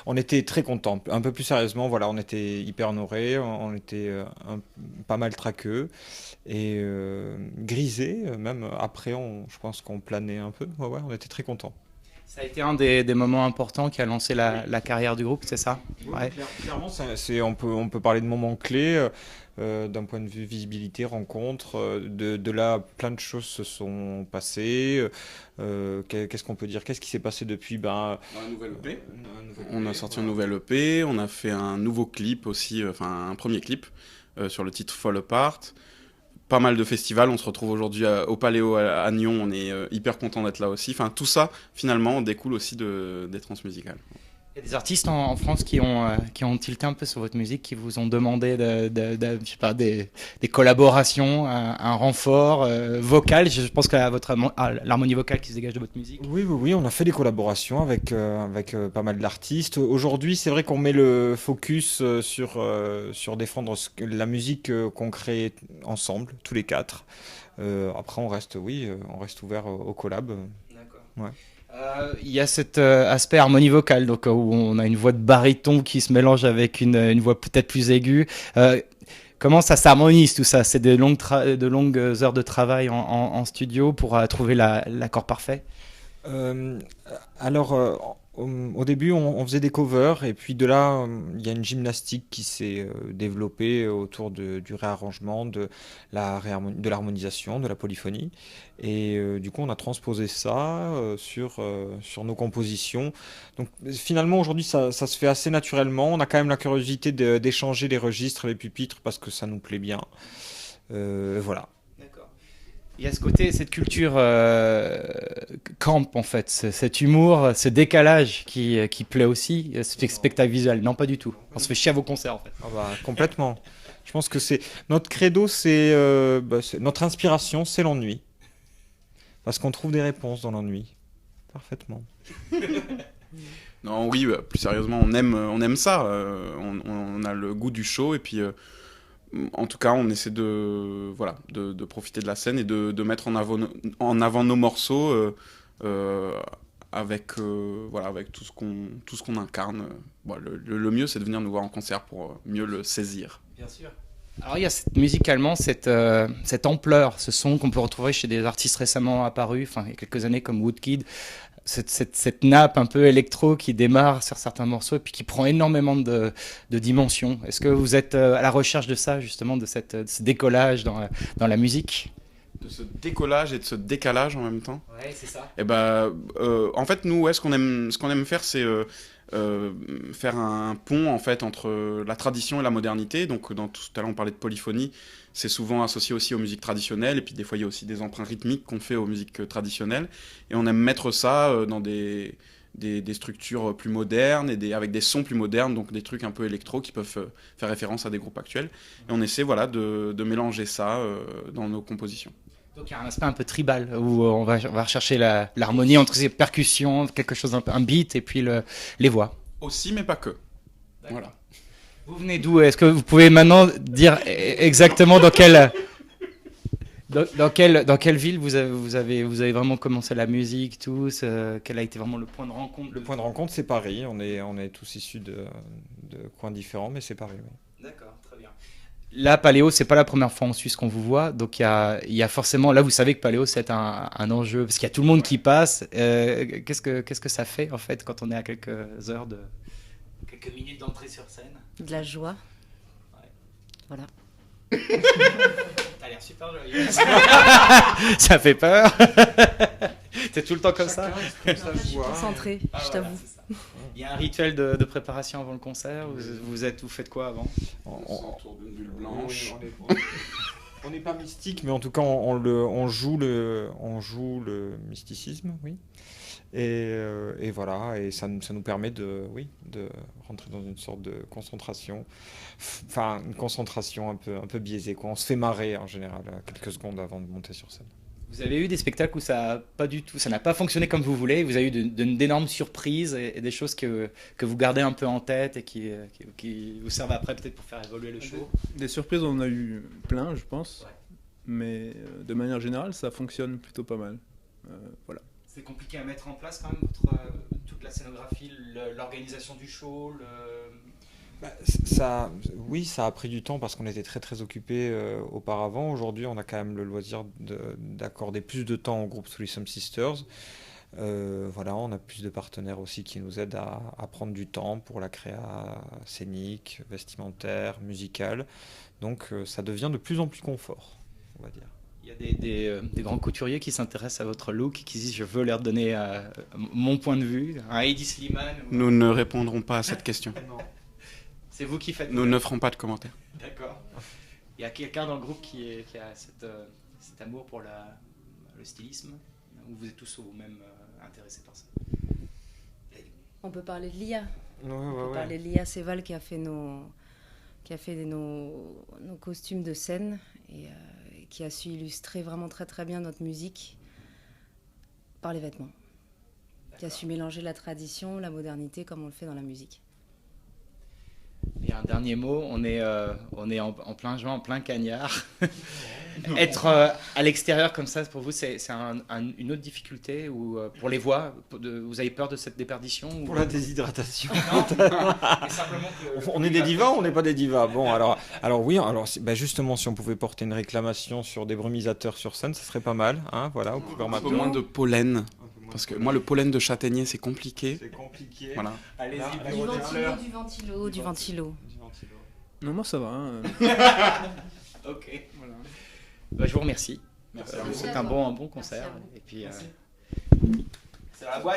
On était très contents. Un peu plus sérieusement, voilà, on était hyper honorés, on était pas mal traqueux et grisés. Même après, je pense qu'on planait un peu. Ouais, ouais, on était très contents. Ça a été un des moments importants qui a lancé Oui. la carrière du groupe, c'est ça? Oui, oui, Ouais. clairement, on peut parler de moments clés d'un point de vue visibilité, rencontre. De là, plein de choses se sont passées. Qu'est-ce qu'on peut dire? Qu'est-ce qui s'est passé depuis? Ben, Un nouvel EP. un nouvel On a EP, sorti un voilà. nouvel EP, on a fait un nouveau clip aussi, enfin un premier clip sur le titre Fall Apart. Pas mal de festivals, on se retrouve aujourd'hui au Paléo à Nyon, on est hyper content d'être là aussi. Enfin tout ça finalement découle aussi des transmusicales. Il y a des artistes en France qui ont tilté un peu sur votre musique, qui vous ont demandé je sais pas, des collaborations, un renfort vocal. Je pense qu'à l'harmonie vocale qui se dégage de votre musique. Oui, oui, oui, on a fait des collaborations avec pas mal d'artistes. Aujourd'hui, c'est vrai qu'on met le focus sur défendre la musique qu'on crée ensemble, tous les quatre. Après, oui, on reste ouvert aux collabs. D'accord. Ouais. Il y a cet aspect harmonie vocale, donc où on a une voix de baryton qui se mélange avec une voix peut-être plus aiguë. Euh, Comment ça s'harmonise tout ça? C'est de longues heures de travail en studio pour trouver l'accord parfait? Euh, alors, au début, on faisait des covers, et puis de là, il y a une gymnastique qui s'est développée autour du réarrangement, de l'harmonisation, de la polyphonie. Et du coup, on a transposé ça sur nos compositions. Donc, finalement, aujourd'hui, ça se fait assez naturellement. On a quand même la curiosité d'échanger les registres, les pupitres, parce que ça nous plaît bien. Voilà. D'accord. Il y a ce côté, cette culture camp en fait, cet humour, ce décalage qui plaît aussi, ce spectacle visuel. Non, pas du tout. On se fait chier à vos concerts en fait. Ah bah, complètement. Je pense que c'est notre credo, notre inspiration, c'est l'ennui, parce qu'on trouve des réponses dans l'ennui. Parfaitement. Non oui, plus sérieusement on aime ça, on a le goût du show et puis en tout cas on essaie de profiter de la scène et de mettre en avant nos morceaux euh, avec tout ce qu'on incarne. Bon, le mieux c'est de venir nous voir en concert pour mieux le saisir. Bien sûr. Alors il y a musicalement cette ampleur, ce son qu'on peut retrouver chez des artistes récemment apparus, enfin il y a quelques années comme Woodkid, cette nappe un peu électro qui démarre sur certains morceaux et puis qui prend énormément de dimensions. Est-ce que vous êtes à la recherche de ça justement, de ce décollage dans la musique? De ce décollage et de ce décalage en même temps. Ouais, c'est ça. Et ben, en fait, nous, ouais, ce qu'on aime faire, c'est euh, faire un pont en fait entre la tradition et la modernité. Donc, tout à l'heure, on parlait de polyphonie. C'est souvent associé aussi aux musiques traditionnelles. Et puis, des fois, il y a aussi des emprunts rythmiques qu'on fait aux musiques traditionnelles. Et on aime mettre ça dans des structures plus modernes et avec des sons plus modernes, donc des trucs un peu électro qui peuvent faire référence à des groupes actuels. Et on essaie, voilà, de mélanger ça dans nos compositions. Donc il y a un aspect un peu tribal où on va rechercher l'harmonie entre ces percussions, quelque chose un beat et puis les voix. Aussi, mais pas que. Voilà. Vous venez d'où? Est-ce que vous pouvez maintenant dire exactement dans quelle ville vous avez vraiment commencé la musique, tous? Quel a été vraiment le point de rencontre Le point de rencontre, c'est Paris. On est tous issus de coins différents, mais c'est Paris. Oui. D'accord, très bien. Là, Paléo, c'est pas la première fois en Suisse qu'on vous voit, donc il y a forcément. Là, vous savez que Paléo, c'est un enjeu parce qu'il y a tout le monde qui passe. Qu'est-ce que ça fait en fait quand on est à quelques heures de quelques minutes d'entrée sur scène? De la joie, Ouais. voilà. T'as l'air super joyeuse. Ça fait peur. T'es tout le temps comme ça. Je suis concentrée, Ah, je voilà, t'avoue. c'est ça. Il y a un rituel de préparation avant le concert. Vous faites quoi avant? Autour d'une bulle blanche. On n'est pas mystique, mais en tout cas, on joue le mysticisme, oui. Et voilà, et ça nous permet oui, de rentrer dans une sorte de concentration, enfin une concentration un peu biaisée, quoi. On se fait marrer en général quelques secondes avant de monter sur scène. Vous avez eu des spectacles où ça a pas du tout, ça n'a pas fonctionné comme vous voulez. Vous avez eu d'énormes surprises et des choses que vous gardez un peu en tête et qui vous servent après peut-être pour faire évoluer le show. Des surprises, on en a eu plein, je pense. Ouais. Mais de manière générale, ça fonctionne plutôt pas mal. Voilà. C'est compliqué à mettre en place quand même. toute la scénographie, l'organisation du show, Bah, oui, ça a pris du temps parce qu'on était très très occupés auparavant. Aujourd'hui, on a quand même le loisir d'accorder plus de temps au groupe Threesome Sisters. Voilà, on a plus de partenaires aussi qui nous aident à prendre du temps pour la créa scénique, vestimentaire, musicale. Donc ça devient de plus en plus confort, on va dire. il y a des grands couturiers qui s'intéressent à votre look, qui disent je veux leur donner mon point de vue, un Heidi Slimane. Nous ne répondrons pas à cette question. C'est vous qui faites. Nous ne ferons pas de commentaires. D'accord. Il y a quelqu'un dans le groupe qui a cet amour pour le stylisme, ou vous êtes tous vous-même intéressés par ça? On peut parler de Lia. Ouais, On ouais, peut ouais. parler de Lia Seval qui a fait nos costumes de scène et qui a su illustrer vraiment très très bien notre musique par les vêtements. Qui a su mélanger la tradition, la modernité comme on le fait dans la musique. Il y a un dernier mot, on est en plein juin, en plein cagnard. Être à l'extérieur comme ça, pour vous, c'est une autre difficulté ou pour les voix, vous avez peur de cette déperdition ou... Pour la déshydratation. Non, mais simplement que On est des divas ou on n'est pas des divas? Bon, alors oui, alors bah justement, si on pouvait porter une réclamation sur des brumisateurs sur scène, ce serait pas mal, hein, voilà, au Un peu Pubermaton. moins de pollen. Parce que moi, le pollen de châtaigner, c'est compliqué. C'est compliqué. Voilà. allez-y, Là, bureau de fleurs. Du ventilo. Non, moi ça va. Ok. Voilà. Bah, je vous remercie. Merci Je à vous vous. souhaite un bon concert. Merci à vous. Et puis, Merci. c'est la boîte.